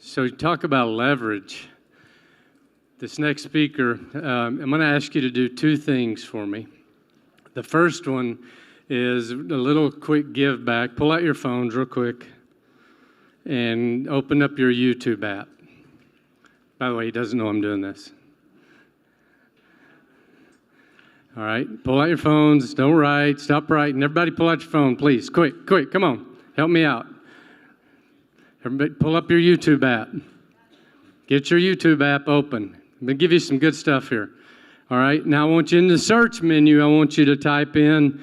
So you talk about leverage. This next speaker, I'm going to ask you to do two things for me. The first one is a little quick give back. Pull out your phones real quick and open up your YouTube app. By the way, he doesn't know I'm doing this. All right, pull out your phones. Don't write. Stop writing. Everybody pull out your phone, please. Quick, come on. Help me out. Everybody pull up your YouTube app. Get your YouTube app open. I'm going to give you some good stuff here. All right, now I want you in the search menu, I want you to type in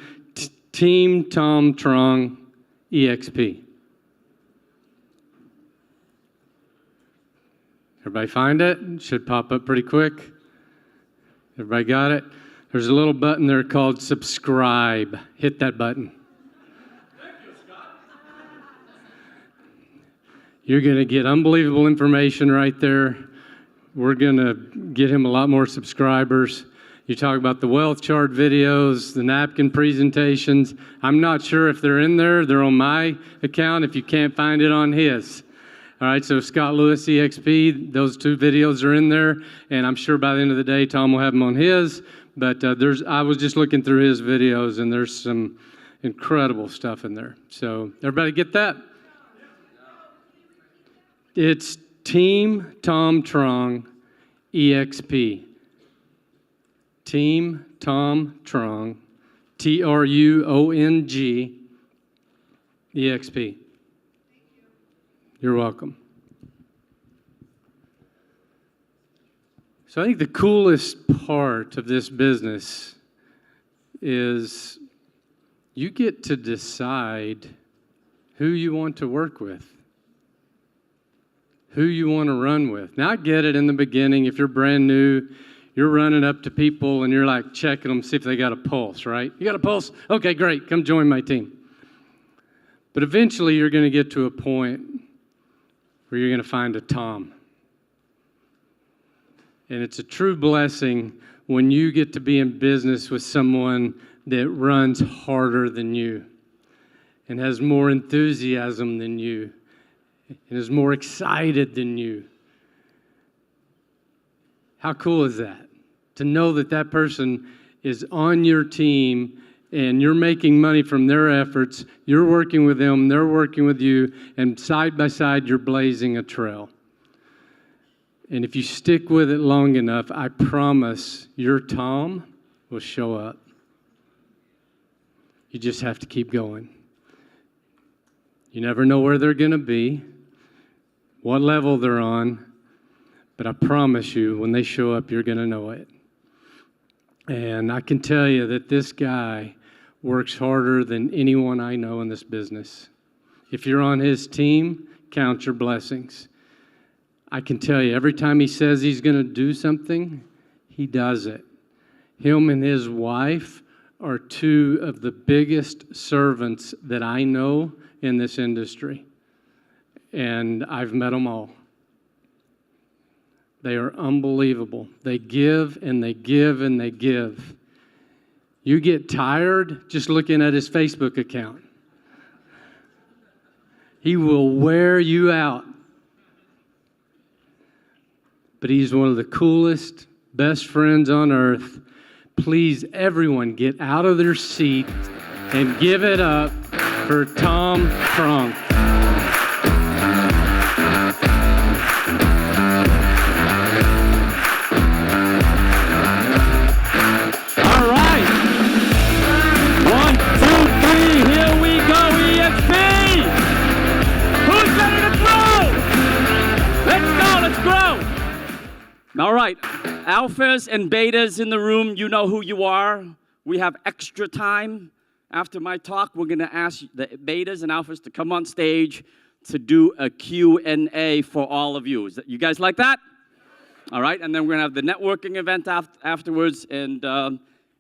Team Tom Truong EXP. Everybody find it? It should pop up pretty quick. Everybody got it? There's a little button there called subscribe. Hit that button. Thank you, Scott. You're going to get unbelievable information right there. We're going to get him a lot more subscribers. You talk about the wealth chart videos, the napkin presentations. I'm not sure if they're in there. They're on my account if you can't find it on his. All right, so Scott Lewis, EXP, those two videos are in there, and I'm sure by the end of the day, Tom will have them on his. But I was just looking through his videos, and there's some incredible stuff in there. So everybody get that? It's Team Tom Truong EXP. Team Tom Truong, Truong EXP. You're welcome. So I think the coolest part of this business is you get to decide who you want to work with, who you want to run with. Now, I get it in the beginning. If you're brand new, you're running up to people and you're like checking them, see if they got a pulse, right? You got a pulse? Okay, great. Come join my team. But eventually, you're going to get to a point where you're going to find a Tom. And it's a true blessing when you get to be in business with someone that runs harder than you and has more enthusiasm than you and is more excited than you. How cool is that? To know that that person is on your team and you're making money from their efforts, you're working with them, they're working with you, and side by side you're blazing a trail. And if you stick with it long enough, I promise your Tom will show up. You just have to keep going. You never know where they're going to be, what level they're on, but I promise you, when they show up, you're going to know it. And I can tell you that this guy works harder than anyone I know in this business. If you're on his team, count your blessings. I can tell you, every time he says he's going to do something, he does it. Him and his wife are two of the biggest servants that I know in this industry. And I've met them all. They are unbelievable. They give and they give and they give. You get tired just looking at his Facebook account. He will wear you out. But he's one of the coolest, best friends on earth. Please, everyone, get out of their seat and give it up for Tom Truong. All right. 1, 2, 3, here we go, EXP. Who's ready to grow? Let's grow. All right, alphas and betas in the room, you know who you are. We have extra time. After my talk, we're going to ask the betas and alphas to come on stage to do a Q&A for all of you. You guys like that? All right, and then we're going to have the networking event afterwards and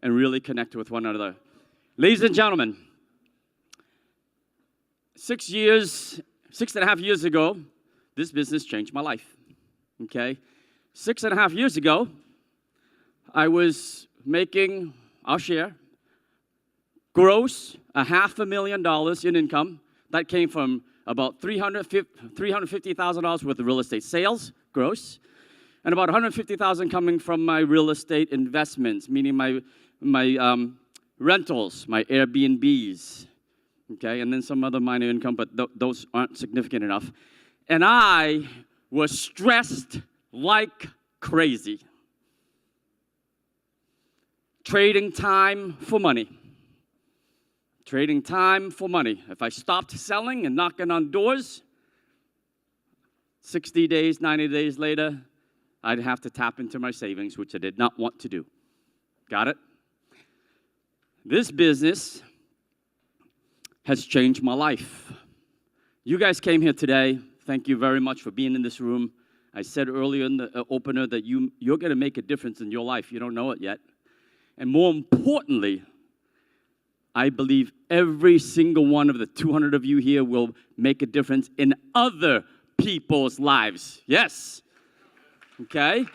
really connect with one another. Ladies and gentlemen, 6.5 years ago, this business changed my life, okay? 6.5 years ago, I was making, I'll share, gross $500,000 in income. That came from about $350,000 worth of real estate sales, gross, and about $150,000 coming from my real estate investments, meaning my rentals, my Airbnbs, okay, and then some other minor income, but those aren't significant enough. And I was stressed like crazy. Trading time for money. Trading time for money. If I stopped selling and knocking on doors, 60 days, 90 days later, I'd have to tap into my savings, which I did not want to do. Got it? This business has changed my life. You guys came here today. Thank you very much for being in this room. I said earlier in the opener that you're going to make a difference in your life. You don't know it yet. And more importantly, I believe every single one of the 200 of you here will make a difference in other people's lives. Yes. Okay?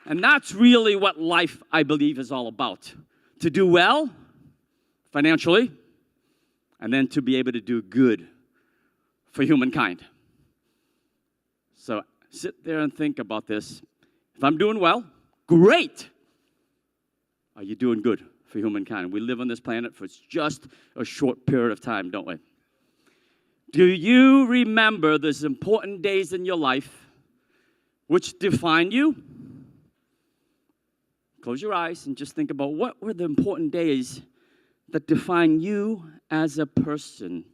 And that's really what life, I believe, is all about. To do well financially, and then to be able to do good for humankind. So sit there and think about this. If I'm doing well, great. Are you doing good for humankind? We live on this planet for just a short period of time, don't we? Do you remember those important days in your life which define you? Close your eyes and just think about what were the important days that define you as a person,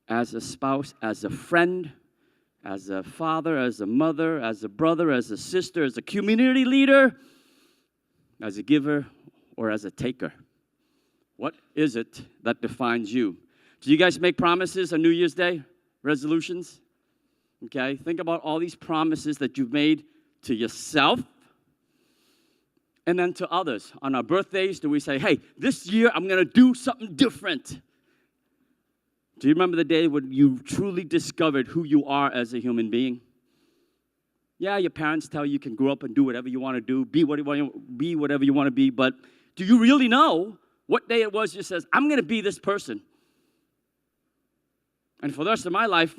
as a spouse, as a friend, as a father, as a mother, as a brother, as a sister, as a community leader, as a giver, or as a taker. What is it that defines you? Do you guys make promises on New Year's Day? Resolutions? Okay, think about all these promises that you've made to yourself and then to others. On our birthdays, do we say, hey, this year I'm going to do something different? Do you remember the day when you truly discovered who you are as a human being? Yeah, your parents tell you can grow up and do whatever you want to do, be whatever you want to be, but do you really know what day it was you says, I'm going to be this person? And for the rest of my life,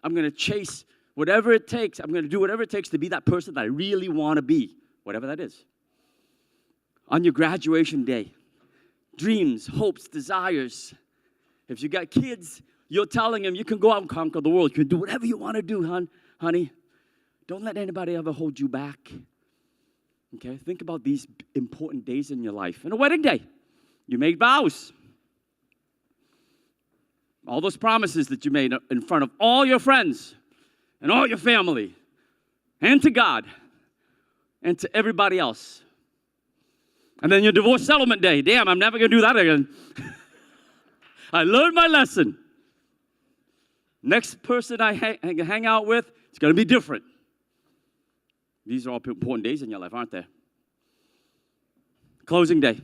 I'm going to chase whatever it takes. I'm going to do whatever it takes to be that person that I really want to be, whatever that is. On your graduation day, dreams, hopes, desires. If you got kids, you're telling them you can go out and conquer the world. You can do whatever you want to do, honey. Don't let anybody ever hold you back. Okay, think about these important days in your life. And a wedding day, you made vows. All those promises that you made in front of all your friends and all your family and to God and to everybody else. And then your divorce settlement day. Damn, I'm never going to do that again. I learned my lesson. Next person I hang out with, it's going to be different. These are all important days in your life, aren't they? Closing day.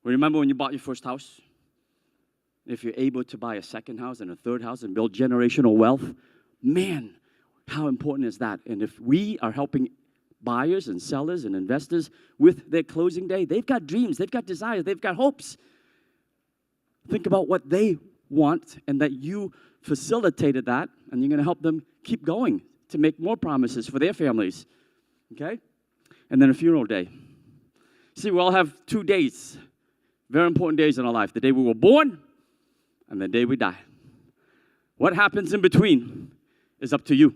Remember when you bought your first house? If you're able to buy a second house and a third house and build generational wealth, man, how important is that? And if we are helping buyers and sellers and investors with their closing day, they've got dreams, they've got desires, they've got hopes. Think about what they want and that you facilitated that, and you're going to help them keep going to make more promises for their families, okay? And then a funeral day. See, we all have 2 days, very important days in our life. The day we were born and the day we die. What happens in between is up to you.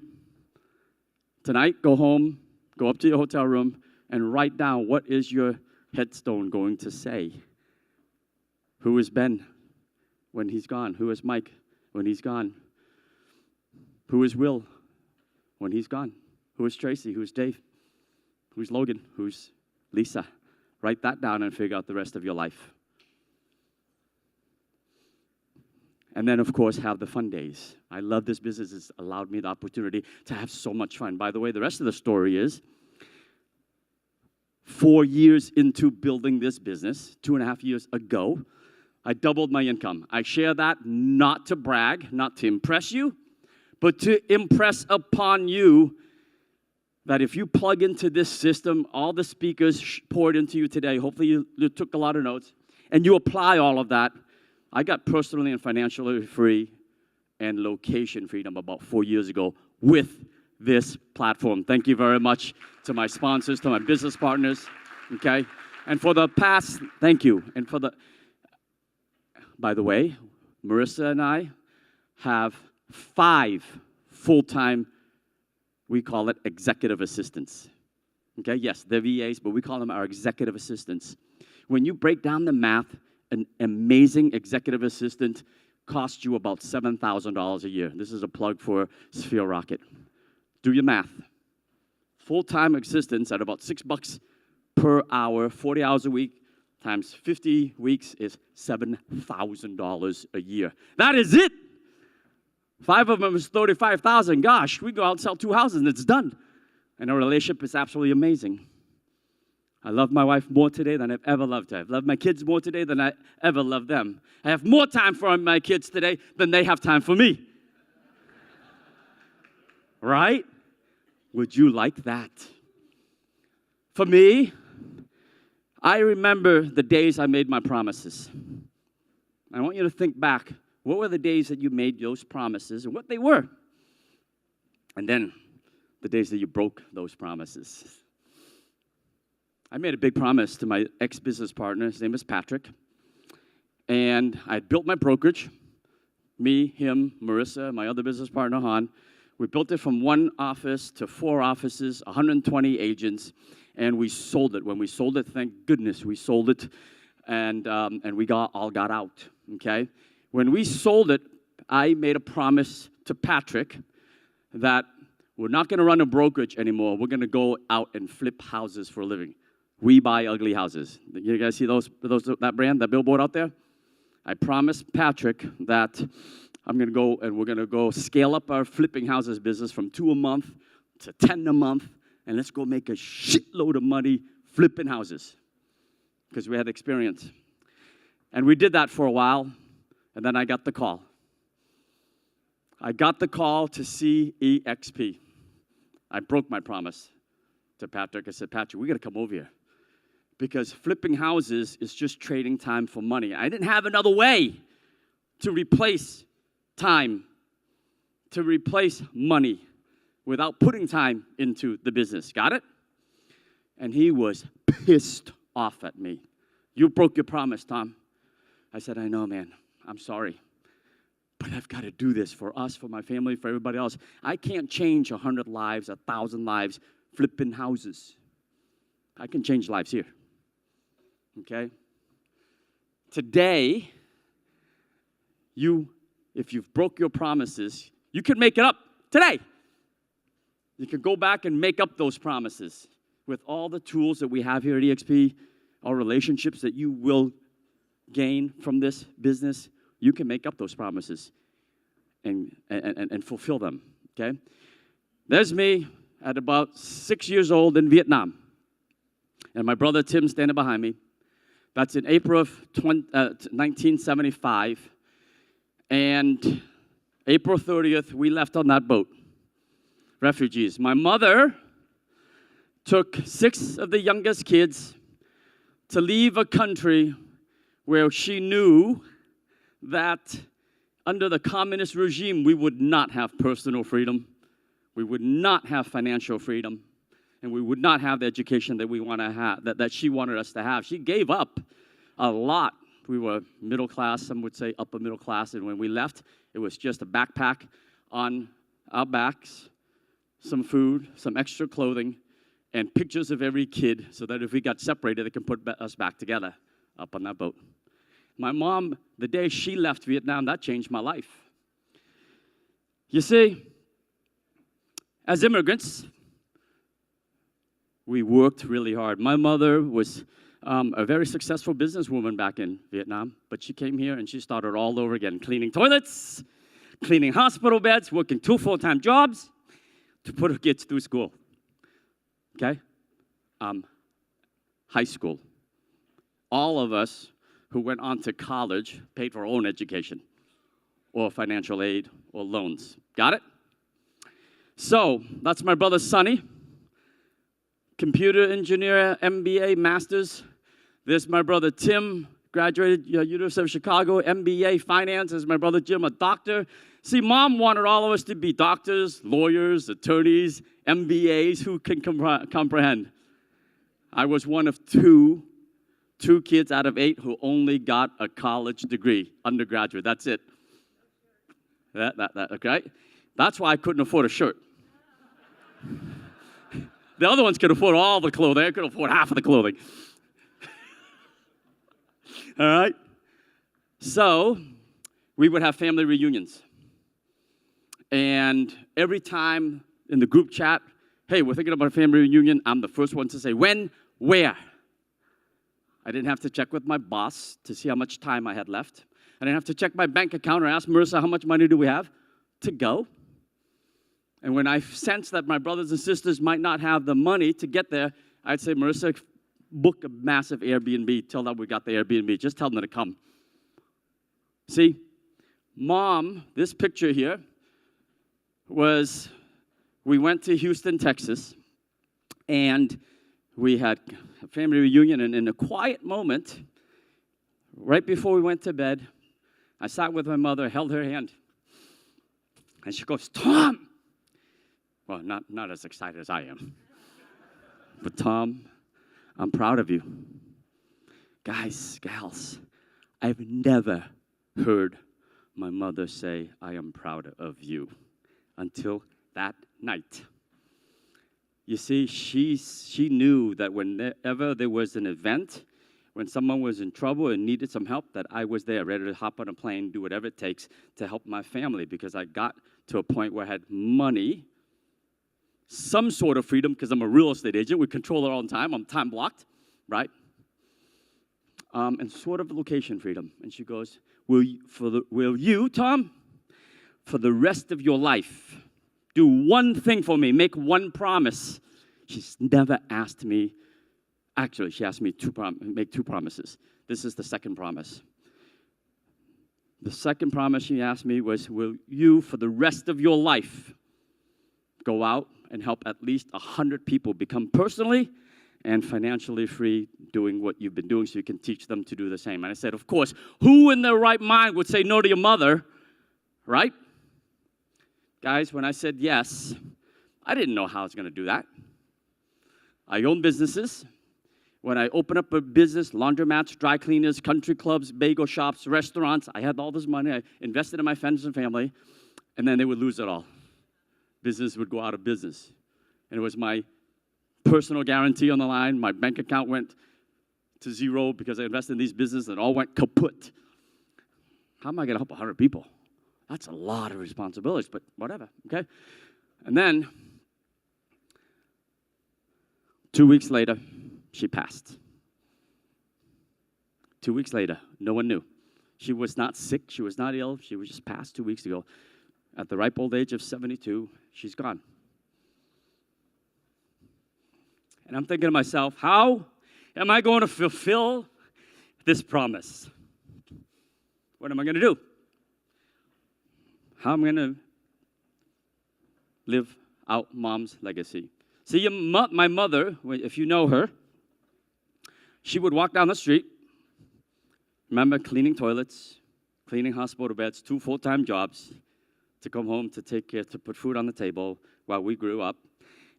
Tonight, go home, go up to your hotel room, and write down what is your headstone going to say. Who is Ben when he's gone? Who is Mike when he's gone? Who is Will when he's gone? Who is Tracy? Who's Dave? Who's Logan? Who's Lisa? Write that down and figure out the rest of your life. And then, of course, have the fun days. I love this business. It's allowed me the opportunity to have so much fun. By the way, the rest of the story is 4 years into building this business, 2.5 years ago, I doubled my income. I share that not to brag, not to impress you, but to impress upon you that if you plug into this system, all the speakers poured into you today, hopefully you took a lot of notes, and you apply all of that, I got personally and financially free and location freedom about 4 years ago with this platform. Thank you very much to my sponsors, to my business partners, okay? And for the past, thank you. And for the, by the way, Marissa and I have 5 full-time, we call it executive assistants. Okay, yes, they're VAs, but we call them our executive assistants. When you break down the math, an amazing executive assistant costs you about $7,000 a year. This is a plug for Sphere Rocket. Do your math. Full-time assistants at about $6 per hour, 40 hours a week, times 50 weeks is $7,000 a year. That is it. 5 of them is $35,000. Gosh, we go out and sell 2 houses and it's done. And our relationship is absolutely amazing. I love my wife more today than I've ever loved her. I've loved my kids more today than I ever loved them. I have more time for my kids today than they have time for me. Right? Would you like that? For me, I remember the days I made my promises. I want you to think back. What were the days that you made those promises and what they were? And then the days that you broke those promises. I made a big promise to my ex-business partner. His name is Patrick. And I built my brokerage. Me, him, Marissa, my other business partner, Han. We built it from 1 office to 4 offices, 120 agents, and we sold it. When we sold it, thank goodness we sold it, and we all got out, okay? When we sold it, I made a promise to Patrick that we're not going to run a brokerage anymore. We're going to go out and flip houses for a living. We buy ugly houses. You guys see that brand, that billboard out there? I promised Patrick that I'm going to go and we're going to go scale up our flipping houses business from 2 a month to 10 a month, and let's go make a shitload of money flipping houses because we had experience. And we did that for a while, and then I got the call. I got the call to CEXP. I broke my promise to Patrick. I said, Patrick, we got to come over here because flipping houses is just trading time for money. I didn't have another way to replace time, to replace money without putting time into the business. Got it? And he was pissed off at me. You broke your promise, Tom. I said, I know, man. I'm sorry. But I've got to do this for us, for my family, for everybody else. I can't change 100 lives, 1,000 lives, flipping houses. I can change lives here. Okay? Today, if you've broke your promises, you can make it up today. You can go back and make up those promises with all the tools that we have here at EXP, all relationships that you will gain from this business. You can make up those promises and fulfill them, okay? There's me at about 6 years old in Vietnam, and my brother Tim standing behind me. That's in April of 1975, and April 30th, we left on that boat, refugees. My mother took 6 of the youngest kids to leave a country where she knew that under the communist regime, we would not have personal freedom, we would not have financial freedom, and we would not have the education that we want to have, that she wanted us to have. She gave up a lot. We were middle class, some would say upper middle class, and when we left, it was just a backpack on our backs, some food, some extra clothing, and pictures of every kid so that if we got separated, they can put us back together up on that boat. My mom, the day she left Vietnam, that changed my life. You see, as immigrants, we worked really hard. My mother was a very successful businesswoman back in Vietnam, but she came here and she started all over again, cleaning toilets, cleaning hospital beds, working 2 full-time jobs to put her kids through school. Okay? High school. All of us who went on to college paid for our own education or financial aid or loans. Got it? So, that's my brother Sonny, computer engineer, MBA, master's. There's my brother Tim, graduated University of Chicago, MBA, finance. There's my brother Jim, a doctor, See, Mom wanted all of us to be doctors, lawyers, attorneys, MBAs. Who can comprehend? I was one of two kids out of 8 who only got a college degree, undergraduate. That's it. Okay? That's why I couldn't afford a shirt. The other ones could afford all the clothing. I could afford half of the clothing. All right? So, we would have family reunions. And every time in the group chat, hey, we're thinking about a family reunion, I'm the first one to say, when, where? I didn't have to check with my boss to see how much time I had left. I didn't have to check my bank account or ask Marissa how much money do we have to go. And when I sensed that my brothers and sisters might not have the money to get there, I'd say, Marissa, book a massive Airbnb. Tell them we got the Airbnb. Just tell them to come. See, Mom, this picture here was, we went to Houston, Texas, and we had a family reunion, and in a quiet moment, right before we went to bed, I sat with my mother, held her hand, and she goes, Tom! Well, not as excited as I am. But Tom, I'm proud of you. Guys, gals, I've never heard my mother say, I am proud of you, until that night. You see, she knew that whenever there was an event, when someone was in trouble and needed some help, that I was there, ready to hop on a plane, do whatever it takes to help my family, because I got to a point where I had money, some sort of freedom, because I'm a real estate agent. We control our own time. I'm time blocked, right? And sort of location freedom. And she goes, will you, Tom, for the rest of your life, do one thing for me, make one promise? She's never asked me. Actually, she asked me to make 2 promises. This is the second promise. The second promise she asked me was, will you, for the rest of your life, go out and help at least 100 people become personally and financially free doing what you've been doing, so you can teach them to do the same? And I said, of course, who in their right mind would say no to your mother, right? Guys, when I said yes, I didn't know how I was going to do that. I own businesses. When I opened up a business, laundromats, dry cleaners, country clubs, bagel shops, restaurants, I had all this money. I invested in my friends and family, and then they would lose it all. Business would go out of business. And it was my personal guarantee on the line. My bank account went to zero because I invested in these businesses and all went kaput. How am I going to help 100 people? That's a lot of responsibilities, but whatever, okay? And then, 2 weeks later, she passed. 2 weeks later, no one knew. She was not sick, she was not ill, she was just passed 2 weeks ago. At the ripe old age of 72, she's gone. And I'm thinking to myself, how am I going to fulfill this promise? What am I going to do? How am I going to live out Mom's legacy? See, my mother, if you know her, she would walk down the street, remember, cleaning toilets, cleaning hospital beds, 2 full-time jobs, to come home to take care, to put food on the table while we grew up.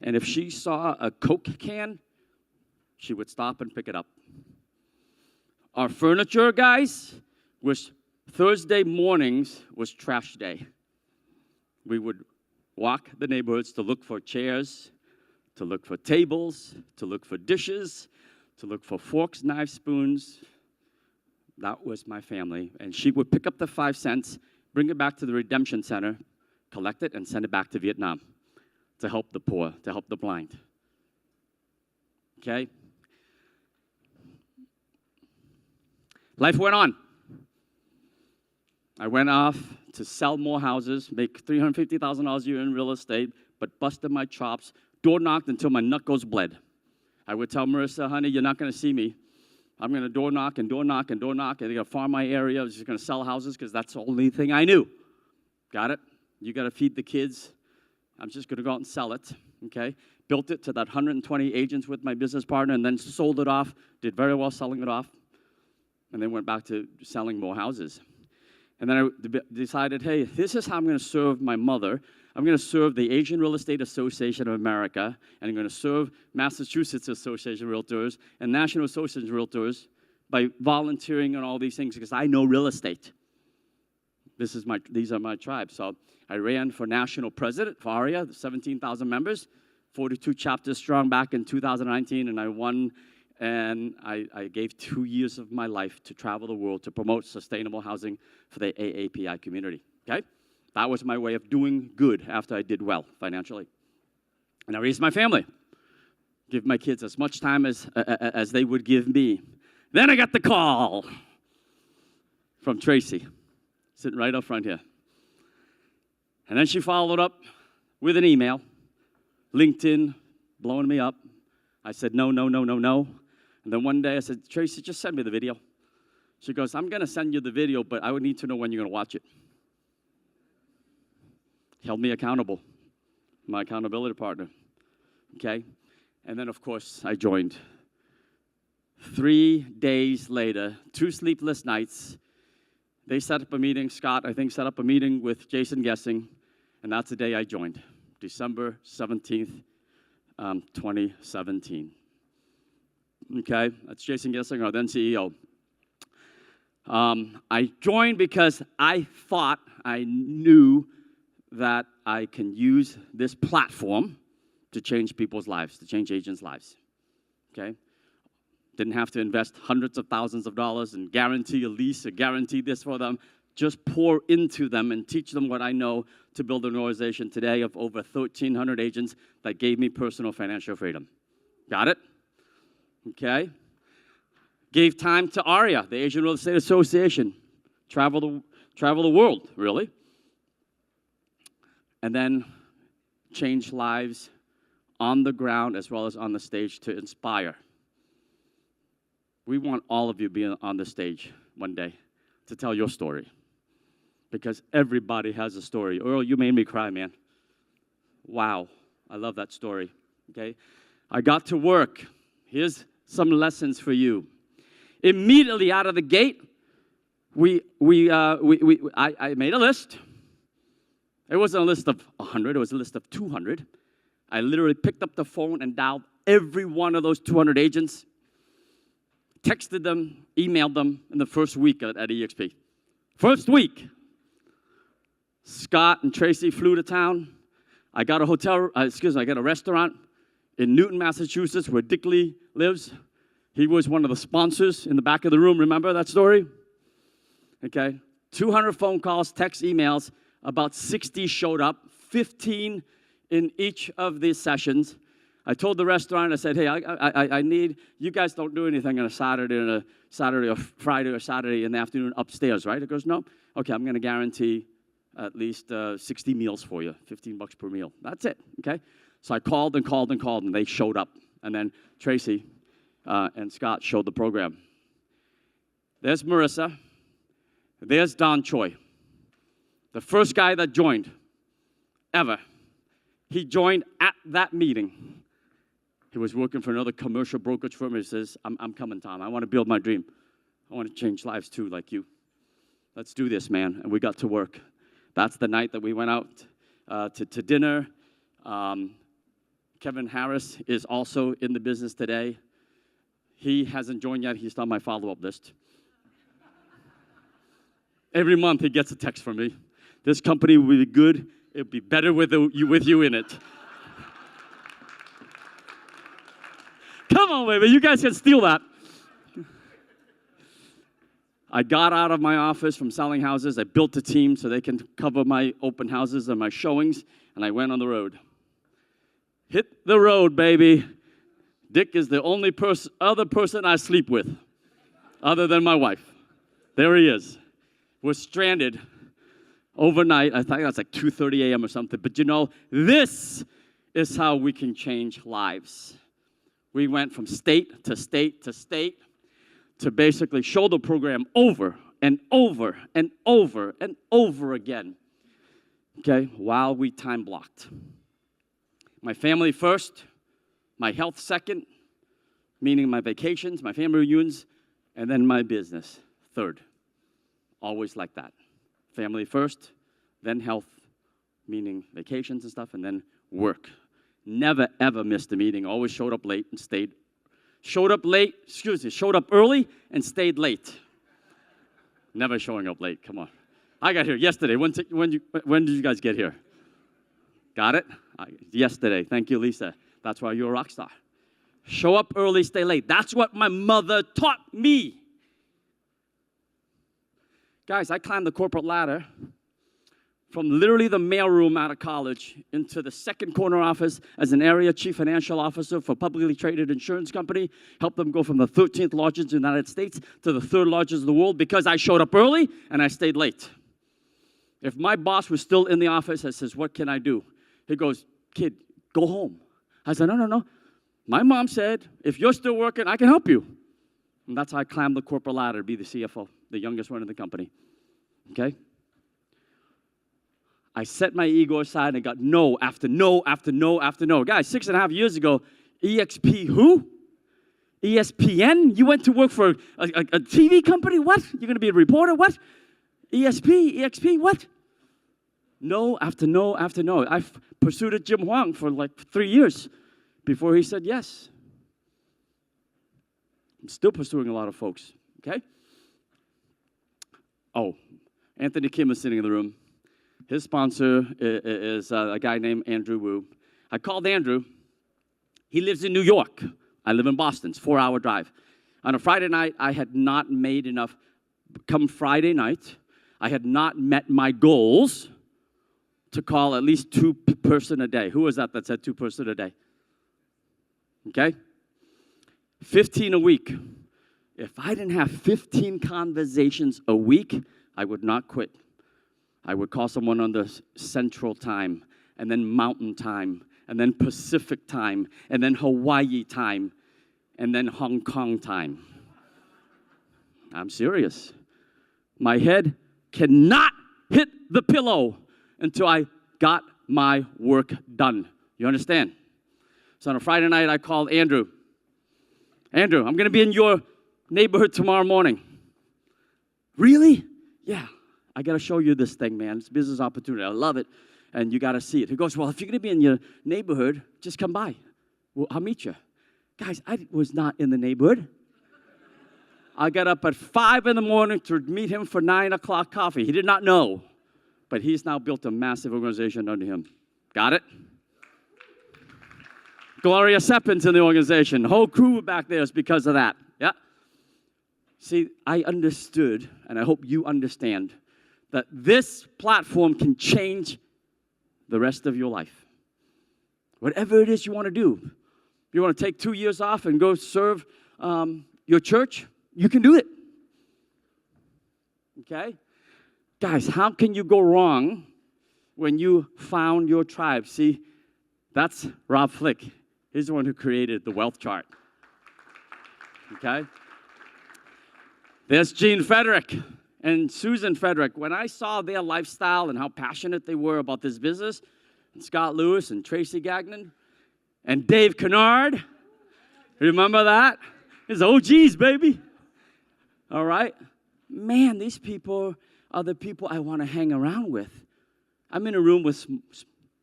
And if she saw a Coke can, she would stop and pick it up. Our furniture, guys, was Thursday mornings was trash day. We would walk the neighborhoods to look for chairs, to look for tables, to look for dishes, to look for forks, knives, spoons. That was my family. And she would pick up the 5 cents, bring it back to the Redemption Center, collect it, and send it back to Vietnam to help the poor, to help the blind. Okay? Life went on. I went off to sell more houses, make $350,000 a year in real estate, but busted my chops, door knocked until my knuckles bled. I would tell Marissa, honey, you're not going to see me. I'm going to door knock and door knock and door knock, and they're going to farm my area. I was just going to sell houses because that's the only thing I knew. Got it? You got to feed the kids. I'm just going to go out and sell it, okay? Built it to that 120 agents with my business partner, and then sold it off, did very well selling it off, and then went back to selling more houses. And then I decided, hey, this is how I'm going to serve my mother. I'm going to serve the Asian Real Estate Association of America, and I'm going to serve Massachusetts Association of Realtors and National Association of Realtors by volunteering on all these things because I know real estate. These are my tribe. So I ran for national president for ARIA, 17,000 members, 42 chapters strong back in 2019, and I won. And I gave 2 years of my life to travel the world to promote sustainable housing for the AAPI community, okay? That was my way of doing good after I did well financially. And I raised my family, give my kids as much time as they would give me. Then I got the call from Tracy, sitting right up front here. And then she followed up with an email, LinkedIn, blowing me up. I said, no, no, no, no, no. And then one day I said, Tracy, just send me the video. She goes, I'm going to send you the video, but I would need to know when you're going to watch it. Held me accountable, my accountability partner, okay? And then, of course, I joined. 3 days later, 2 sleepless nights, they set up a meeting. Scott, I think, set up a meeting with Jason Gessing, and that's the day I joined, December 17th, 2017. Okay, that's Jason Gessing, our then CEO. I joined because I thought I knew that I can use this platform to change people's lives, to change agents' lives. Okay? Didn't have to invest hundreds of thousands of dollars and guarantee a lease or guarantee this for them. Just pour into them and teach them what I know to build an organization today of over 1,300 agents that gave me personal financial freedom. Got it? Okay. Gave time to ARIA, the Asian Real Estate Association. Travel the world, really. And then change lives on the ground as well as on the stage to inspire. We want all of you being on the stage one day to tell your story. Because everybody has a story. Earl, you made me cry, man. Wow. I love that story. Okay. I got to work. Here's some lessons for you. Immediately out of the gate, I made a list. It wasn't a list of 100, it was a list of 200. I literally picked up the phone and dialed every one of those 200 agents, texted them, emailed them in the first week at EXP. First week. Scott and Tracy flew to town. I got a restaurant in Newton, Massachusetts, where Dick Lee lives. He was one of the sponsors in the back of the room. Remember that story? Okay. 200 phone calls, text, emails. About 60 showed up, 15 in each of these sessions. I told the restaurant, I said, hey, I need, you guys don't do anything on a Saturday or Friday or Saturday in the afternoon upstairs, right? It goes, no. Okay, I'm going to guarantee at least 60 meals for you, $15 per meal. That's it, okay? So I called and called and called, and they showed up. And then Tracy and Scott showed the program. There's Marissa. There's Don Choi, the first guy that joined ever. He joined at that meeting. He was working for another commercial brokerage firm. He says, I'm coming, Tom. I want to build my dream. I want to change lives too, like you. Let's do this, man. And we got to work. That's the night that we went out to dinner. Kevin Harris is also in the business today. He hasn't joined yet. He's on my follow-up list. Every month he gets a text from me. This company will be good. It'll be better with you in it. Come on, baby. You guys can steal that. I got out of my office from selling houses. I built a team so they can cover my open houses and my showings, and I went on the road. Hit the road, baby. Dick is the only other person I sleep with, other than my wife. There he is. We're stranded overnight. I think that's like 2:30 a.m. or something. But you know, this is how we can change lives. We went from state to state to state to basically show the program over and over and over and over again, okay, while we time blocked. My family first, my health second, meaning my vacations, my family reunions, and then my business third. Always like that. family first, then health, meaning vacations and stuff, and then work. Never, ever missed a meeting. Always showed up late and stayed. Showed up early and stayed late. Never showing up late, come on. I got here yesterday. When did you guys get here? Got it? Yesterday. Thank you, Lisa. That's why you're a rock star. Show up early, stay late. That's what my mother taught me. Guys, I climbed the corporate ladder from literally the mailroom out of college into the second corner office as an area chief financial officer for a publicly traded insurance company. Helped them go from the 13th largest in the United States to the 3rd largest in the world because I showed up early and I stayed late. If my boss was still in the office, I says, what can I do? He goes, kid, go home. I said, no. My mom said, if you're still working, I can help you. And that's how I climbed the corporate ladder to be the CFO, the youngest one in the company. Okay? I set my ego aside and got no after no after no after no. Guys, 6.5 years ago, EXP who? ESPN? You went to work for a TV company? What? You're going to be a reporter? What? EXP? What? No after no after no. I pursued Jim Huang for like 3 years before he said yes. I'm still pursuing a lot of folks, okay? Oh, Anthony Kim is sitting in the room. His sponsor is a guy named Andrew Wu. I called Andrew. He lives in New York. I live in Boston. It's a 4-hour drive. On a Friday night, I had not made enough. Come Friday night, I had not met my goals to call at least 2 person a day. Who was that said 2 person a day? Okay? 15 a week. If I didn't have 15 conversations a week, I would not quit. I would call someone on the Central Time, and then Mountain Time, and then Pacific Time, and then Hawaii Time, and then Hong Kong Time. I'm serious. My head cannot hit the pillow until I got my work done. You understand? So on a Friday night, I called Andrew. Andrew, I'm going to be in your neighborhood tomorrow morning. Really? Yeah. I got to show you this thing, man. It's a business opportunity. I love it, and you got to see it. He goes, well, if you're going to be in your neighborhood, just come by. Well, I'll meet you. Guys, I was not in the neighborhood. I got up at 5 in the morning to meet him for 9 o'clock coffee. He did not know, but he's now built a massive organization under him. Got it? Gloria Seppin's in the organization. The whole crew back there is because of that. Yeah? See, I understood, and I hope you understand, that this platform can change the rest of your life. Whatever it is you want to do. If you want to take 2 years off and go serve your church, you can do it. Okay? Guys, how can you go wrong when you found your tribe? See, that's Rob Flick. He's the one who created the wealth chart. Okay? There's Gene Frederick and Susan Frederick. When I saw their lifestyle and how passionate they were about this business, and Scott Lewis and Tracy Gagnon and Dave Kennard, remember that? It's OGs, baby. All right? Man, these people are the people I want to hang around with. I'm in a room with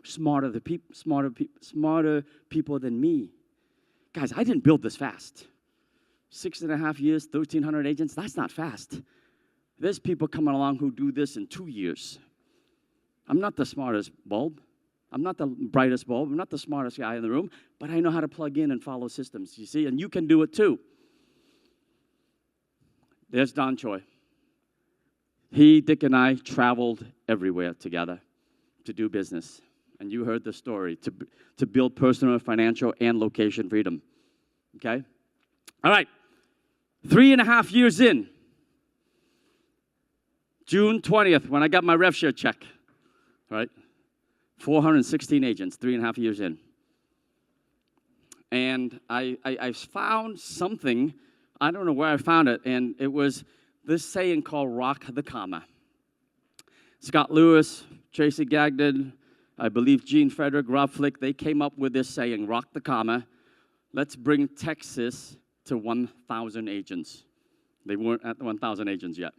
smarter people than me. Guys, I didn't build this fast. 6.5 years, 1,300 agents, that's not fast. There's people coming along who do this in 2 years. I'm not the smartest bulb. I'm not the brightest bulb. I'm not the smartest guy in the room, but I know how to plug in and follow systems, you see, and you can do it too. There's Don Choi. He, Dick, and I traveled everywhere together to do business. And you heard the story, to build personal, financial, and location freedom. Okay? All right. 3.5 years in, June 20th, when I got my rev share check, right? 416 agents, 3.5 years in. And I found something, I don't know where I found it, and it was this saying called rock the comma. Scott Lewis, Tracy Gagnon, I believe Gene Frederick, Rob Flick, they came up with this saying, rock the comma. Let's bring Texas to 1,000 agents. They weren't at 1,000 agents yet.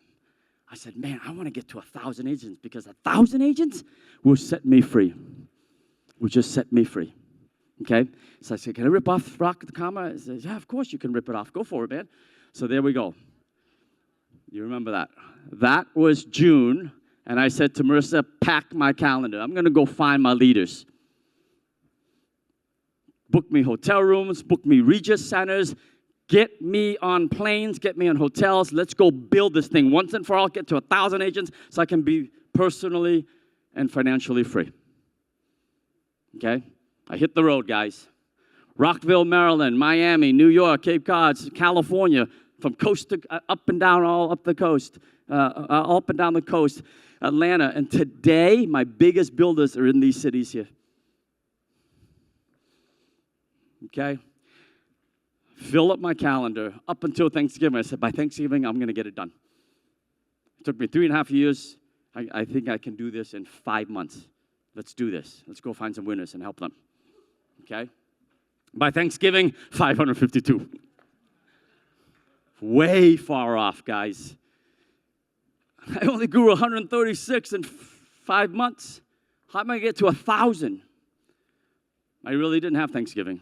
I said, man, I want to get to 1,000 agents because 1,000 agents will set me free. Will just set me free. Okay? So I said, can I rip off Rock the Comma? I said, yeah, of course you can rip it off. Go for it, man. So there we go. You remember that? That was June, and I said to Marissa, pack my calendar. I'm going to go find my leaders. Book me hotel rooms, book me Regis centers, get me on planes, get me on hotels. Let's go build this thing once and for all, get to 1,000 agents so I can be personally and financially free. Okay? I hit the road, guys. Rockville, Maryland, Miami, New York, Cape Cod, California, from coast to up and down, all up the coast, up and down the coast, Atlanta. And today, my biggest builders are in these cities here. Okay? Fill up my calendar up until Thanksgiving. I said, by Thanksgiving, I'm going to get it done. It took me 3.5 years. I think I can do this in 5 months. Let's do this. Let's go find some winners and help them. Okay? By Thanksgiving, 552. Way far off, guys. I only grew 136 in 5 months. How am I going to get to 1,000? I really didn't have Thanksgiving.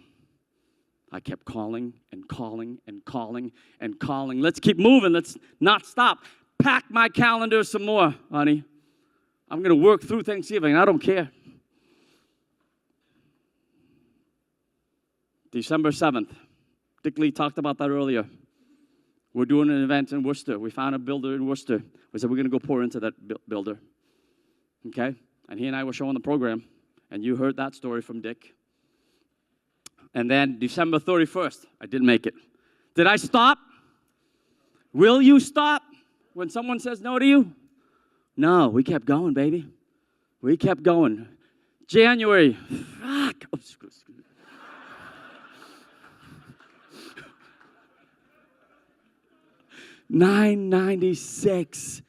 I kept calling and calling and calling and calling. Let's keep moving. Let's not stop. Pack my calendar some more, honey. I'm going to work through Thanksgiving. I don't care. December 7th. Dick Lee talked about that earlier. We're doing an event in Worcester. We found a builder in Worcester. We said, we're going to go pour into that builder. Okay? And he and I were showing the program. And you heard that story from Dick. And then December 31st, I didn't make it. Did I stop? Will you stop when someone says no to you? No, we kept going, baby. We kept going. January. Fuck. Oh, screw. 996.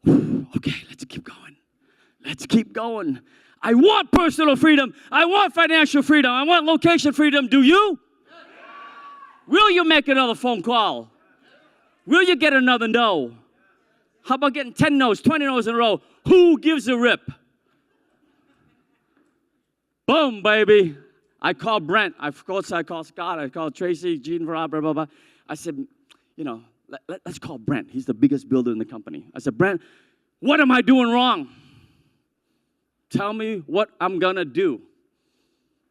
Okay, let's keep going. Let's keep going. I want personal freedom. I want financial freedom. I want location freedom. Do you? Will you make another phone call? Will you get another no? How about getting 10 no's, 20 no's in a row? Who gives a rip? Boom, baby. I called Brent. I called Scott. I called Tracy, Gene, blah, blah, blah, blah. I said, you know, let's call Brent. He's the biggest builder in the company. I said, Brent, what am I doing wrong? Tell me what I'm going to do.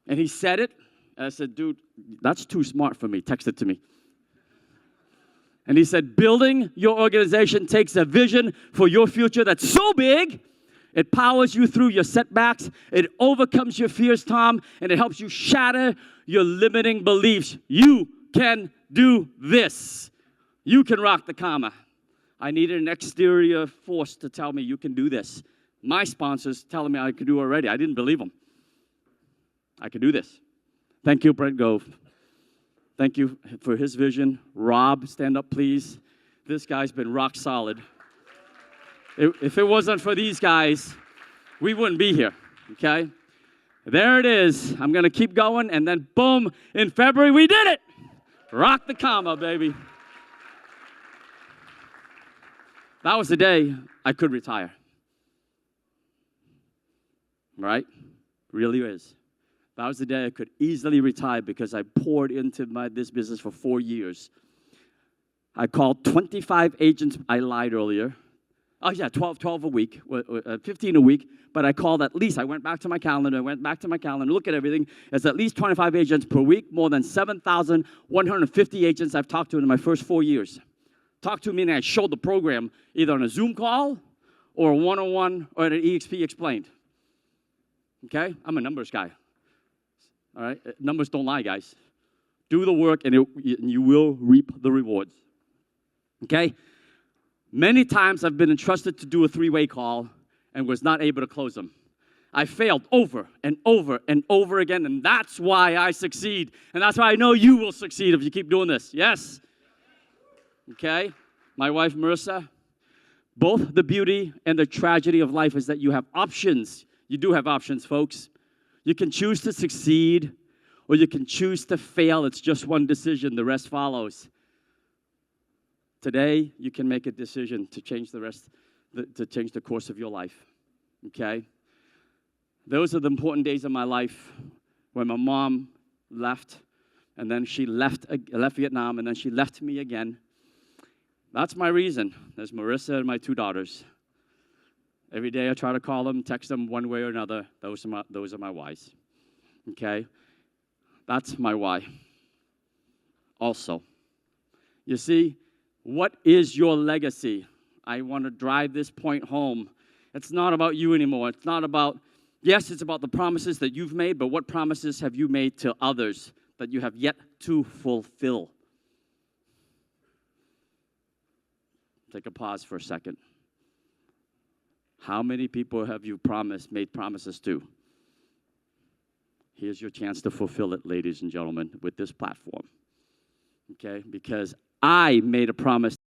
And he said it. And I said, dude, that's too smart for me. Text it to me. And he said, building your organization takes a vision for your future that's so big, it powers you through your setbacks, it overcomes your fears, Tom, and it helps you shatter your limiting beliefs. You can do this. You can rock the comma. I needed an exterior force to tell me you can do this. My sponsors telling me I could do it already. I didn't believe them. I could do this. Thank you, Brent Gove. Thank you for his vision. Rob, stand up, please. This guy's been rock solid. If it wasn't for these guys, we wouldn't be here, okay? There it is. I'm going to keep going, and then boom, in February, we did it. Rock the comma, baby. That was the day I could retire. Right? Really is. That was the day I could easily retire because I poured into this business for 4 years. I called 25 agents. I lied earlier. Oh, yeah, 12 a week, 15 a week. But I called at least, I went back to my calendar, look at everything. It's at least 25 agents per week, more than 7,150 agents I've talked to in my first 4 years. Talked to meaning I showed the program either on a Zoom call or a one-on-one or at an EXP Explained. Okay? I'm a numbers guy. All right? Numbers don't lie, guys. Do the work and you will reap the rewards. Okay? Many times I've been entrusted to do a three-way call and was not able to close them. I failed over and over and over again, and that's why I succeed. And that's why I know you will succeed if you keep doing this. Yes? Okay? My wife, Marissa, both the beauty and the tragedy of life is that you have options. You do have options, folks. You can choose to succeed or you can choose to fail. It's just one decision. The rest follows. Today, you can make a decision to change to change the course of your life, okay? Those are the important days of my life when my mom left, and then she left Vietnam, and then she left me again. That's my reason. There's Marissa and my 2 daughters. Every day I try to call them, text them one way or another. Those are my whys, okay? That's my why. Also, you see, what is your legacy? I want to drive this point home. It's not about you anymore. It's not about, yes, it's about the promises that you've made, but what promises have you made to others that you have yet to fulfill? Take a pause for a second. How many people have you made promises to? Here's your chance to fulfill it, ladies and gentlemen, with this platform. Okay? Because I made a promise